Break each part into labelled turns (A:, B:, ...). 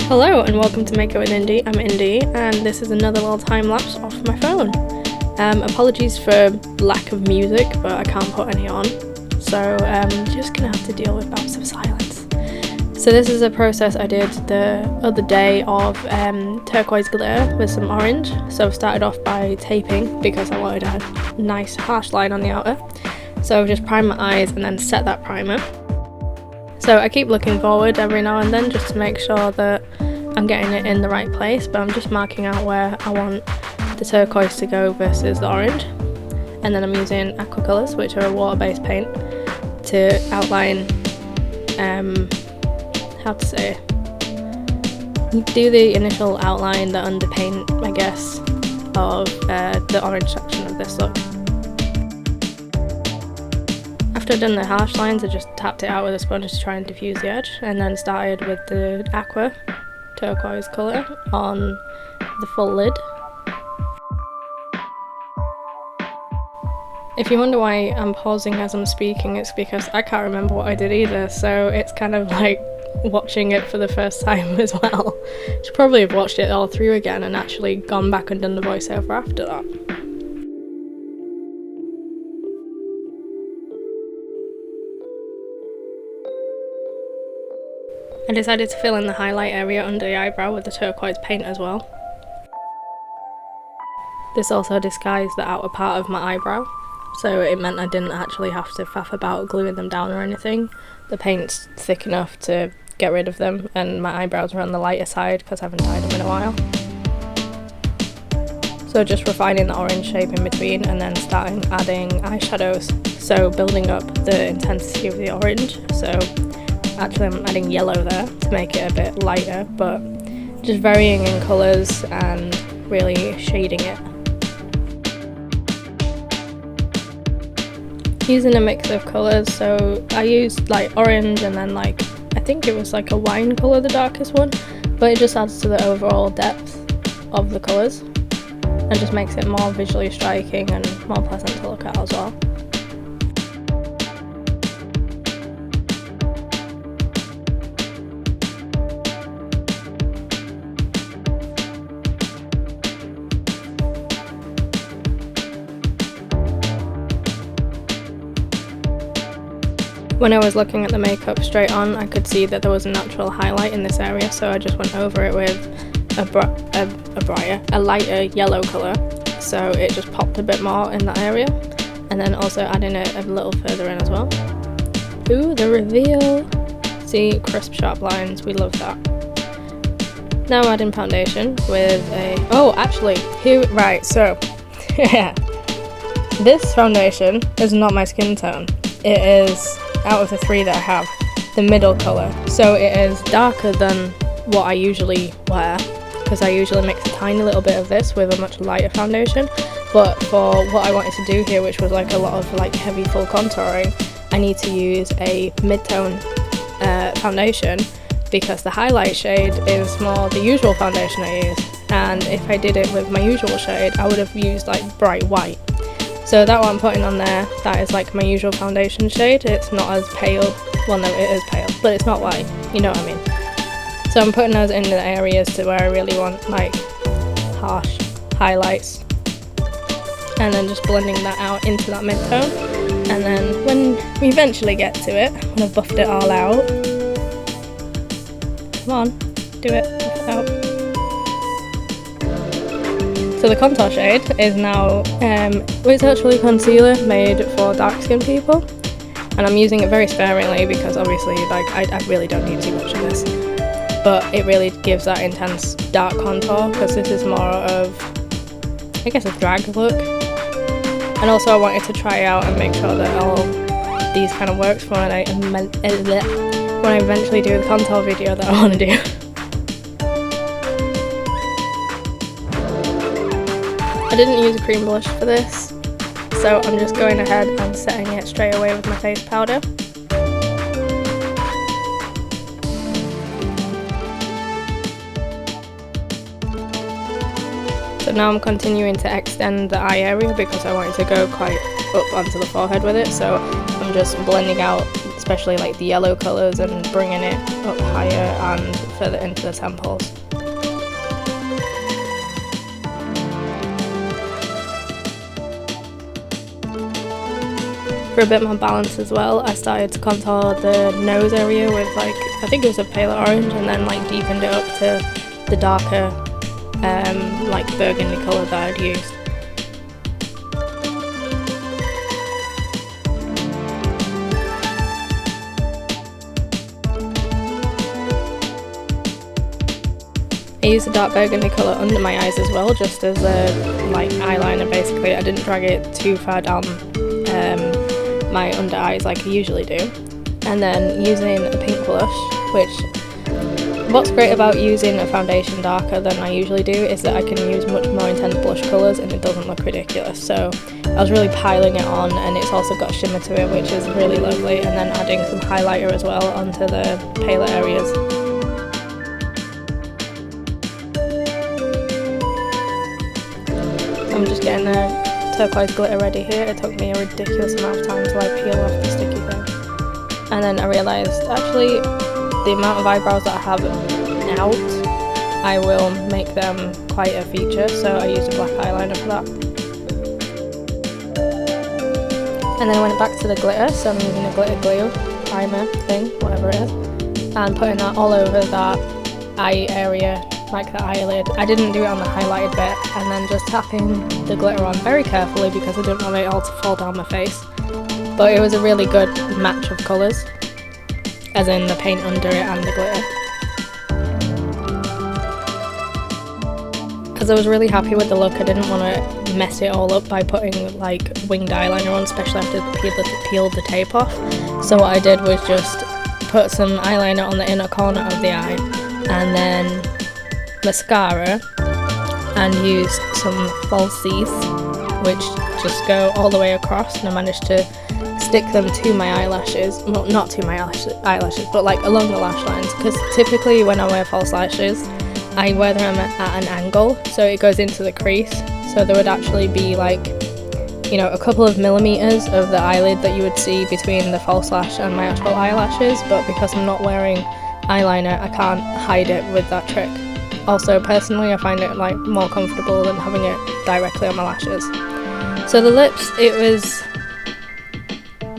A: Hello and welcome to Make It With Indie. I'm Indie and this is another little time lapse off my phone. Apologies for lack of music, but I can't put any on, so just gonna have to deal with bouts of silence. So this is a process I did the other day of turquoise glitter with some orange. So I started off by taping because I wanted a nice harsh line on the outer. So I've just primed my eyes and then set that primer. So I keep looking forward every now and then just to make sure that I'm getting it in the right place, but I'm just marking out where I want the turquoise to go versus the orange. And then I'm using aqua colours, which are a water-based paint, to outline, do the initial outline, the underpaint, I guess, of the orange section of this look. After I'd done the harsh lines, I just tapped it out with a sponge to try and diffuse the edge, and then started with the aqua turquoise colour on the full lid. If you wonder why I'm pausing as I'm speaking, it's because I can't remember what I did either, so it's kind of like watching it for the first time as well. Should probably have watched it all through again and actually gone back and done the voiceover after that. I decided to fill in the highlight area under the eyebrow with the turquoise paint as well. This also disguised the outer part of my eyebrow, so it meant I didn't actually have to faff about gluing them down or anything. The paint's thick enough to get rid of them, and my eyebrows are on the lighter side because I haven't dyed them in a while. So just refining the orange shape in between and then starting adding eyeshadows, so building up the intensity of the orange. So actually I'm adding yellow there to make it a bit lighter, but just varying in colours and really shading it. Using a mix of colours, so I used like orange and then I think it was like a wine colour, the darkest one, but it just adds to the overall depth of the colours and just makes it more visually striking and more pleasant to look at as well. When I was looking at the makeup straight on, I could see that there was a natural highlight in this area, so I just went over it with a lighter yellow colour, so it just popped a bit more in that area, and then also adding it a little further in as well. Ooh, the reveal! See, crisp sharp lines, we love that. Now I'm adding foundation with yeah. This foundation is not my skin tone. It is, out of the three that I have, the middle colour. So it is darker than what I usually wear, because I usually mix a tiny little bit of this with a much lighter foundation. But for what I wanted to do here, which was like a lot of like heavy full contouring, I need to use a mid-tone foundation because the highlight shade is more the usual foundation I use. And if I did it with my usual shade, I would have used like bright white. So that one I'm putting on there, that is like my usual foundation shade. It's not as pale, well no it is pale, but it's not white, you know what I mean. So I'm putting those in the areas to where I really want like harsh highlights. And then just blending that out into that mid-tone. And then when we eventually get to it, when I've buffed it all out, come on, do it, buff it out. So the contour shade is now, it's actually concealer made for dark skinned people, and I'm using it very sparingly because obviously I really don't need too much of this, but it really gives that intense dark contour because this is more of, I guess, a drag look. And also I wanted to try out and make sure that all these kind of works for when I eventually do the contour video that I want to do. I didn't use a cream blush for this, so I'm just going ahead and setting it straight away with my face powder. So now I'm continuing to extend the eye area because I wanted to go quite up onto the forehead with it, so I'm just blending out especially like the yellow colours and bringing it up higher and further into the temples. For a bit more balance as well, I started to contour the nose area with like, I think it was a paler orange, and then like deepened it up to the darker like burgundy colour that I'd used. I used a dark burgundy colour under my eyes as well, just as a like eyeliner basically. I didn't drag it too far down my under eyes like I usually do. And then using a pink blush, which what's great about using a foundation darker than I usually do is that I can use much more intense blush colours and it doesn't look ridiculous. So I was really piling it on, and it's also got shimmer to it, which is really lovely, and then adding some highlighter as well onto the paler areas. I'm just getting the turquoise glitter ready here. It took me a ridiculous amount of time to like peel off the sticky thing. And then I realised actually the amount of eyebrows that I have out, I will make them quite a feature, so I used a black eyeliner for that. And then I went back to the glitter, so I'm using a glitter glue primer thing, whatever it is, and putting that all over that eye area, like the eyelid. I didn't do it on the highlighted bit, and then just tapping the glitter on very carefully because I didn't want it all to fall down my face. But it was a really good match of colours, as in the paint under it and the glitter. Because I was really happy with the look, I didn't want to mess it all up by putting like winged eyeliner on, especially after peel the tape off. So what I did was just put some eyeliner on the inner corner of the eye, and then mascara, and use some falsies, which just go all the way across, and I managed to stick them to my eyelashes. Well, not to my eyelashes, but like along the lash lines, because typically when I wear false lashes I wear them at an angle, so it goes into the crease, so there would actually be like, you know, a couple of millimeters of the eyelid that you would see between the false lash and my actual eyelashes, but because I'm not wearing eyeliner I can't hide it with that trick. Also, personally, I find it like more comfortable than having it directly on my lashes. So the lips, it was,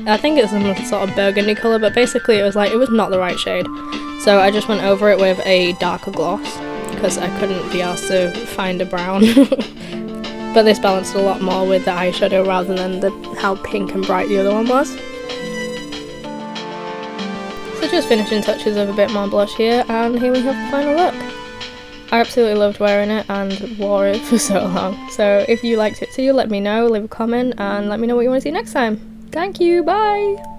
A: I think it's some sort of burgundy colour, but basically it was not the right shade. So I just went over it with a darker gloss because I couldn't be asked to find a brown. But this balanced a lot more with the eyeshadow rather than how pink and bright the other one was. So just finishing touches of a bit more blush here, and here we have the final look. I absolutely loved wearing it and wore it for so long. So if you liked it too, let me know, leave a comment, and let me know what you want to see next time. Thank you, bye!